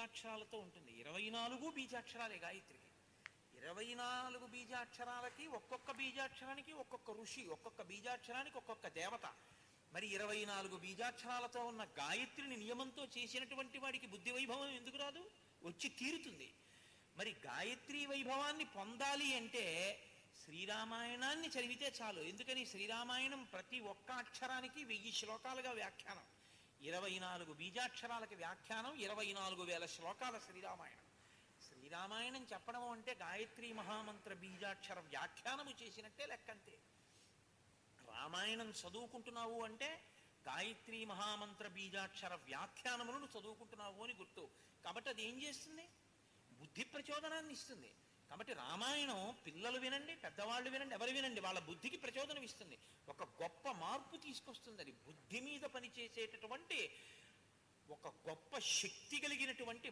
బీజాక్షరాలతో ఉంటుంది. 24 బీజాక్షరాలే గాయత్రికి. 24 బీజాక్షరాలకి ఒక్కొక్క బీజాక్షరానికి ఒక్కొక్క ఋషి, ఒక్కొక్క బీజాక్షరానికి ఒక్కొక్క దేవత. మరి 24 బీజాక్షరాలతో ఉన్న గాయత్రిని నియమంతో చేసినటువంటి వాడికి బుద్ధి వైభవం ఎందుకు రాదు? వచ్చి తీరుతుంది. మరి గాయత్రి వైభవాన్ని పొందాలి అంటే శ్రీరామాయణాన్ని చదివితే చాలు. ఎందుకని? శ్రీరామాయణం ప్రతి ఒక్క అక్షరానికి 1000 శ్లోకాలుగా వ్యాఖ్యానం. 24 బీజాక్షరాలకి వ్యాఖ్యానం, 24,000 శ్లోకాల శ్రీరామాయణం. శ్రీరామాయణం చెప్పడం అంటే గాయత్రి మహామంత్ర బీజాక్షర వ్యాఖ్యానము చేసినట్టే లెక్కంతే. రామాయణం చదువుకుంటున్నావు అంటే గాయత్రి మహామంత్ర బీజాక్షర వ్యాఖ్యానములను చదువుకుంటున్నావు అని గుర్తు. కాబట్టి అది ఏం చేస్తుంది? బుద్ధి ప్రచోదనాన్ని ఇస్తుంది. కాబట్టి రామాయణం పిల్లలు వినండి, పెద్దవాళ్ళు వినండి, ఎవరు వినండి, వాళ్ళ బుద్ధికి ప్రచోదనం ఇస్తుంది. ఒక గొప్ప మార్పు తీసుకొస్తుంది. అది బుద్ధి మీద పనిచేసేటటువంటి ఒక గొప్ప శక్తి కలిగినటువంటి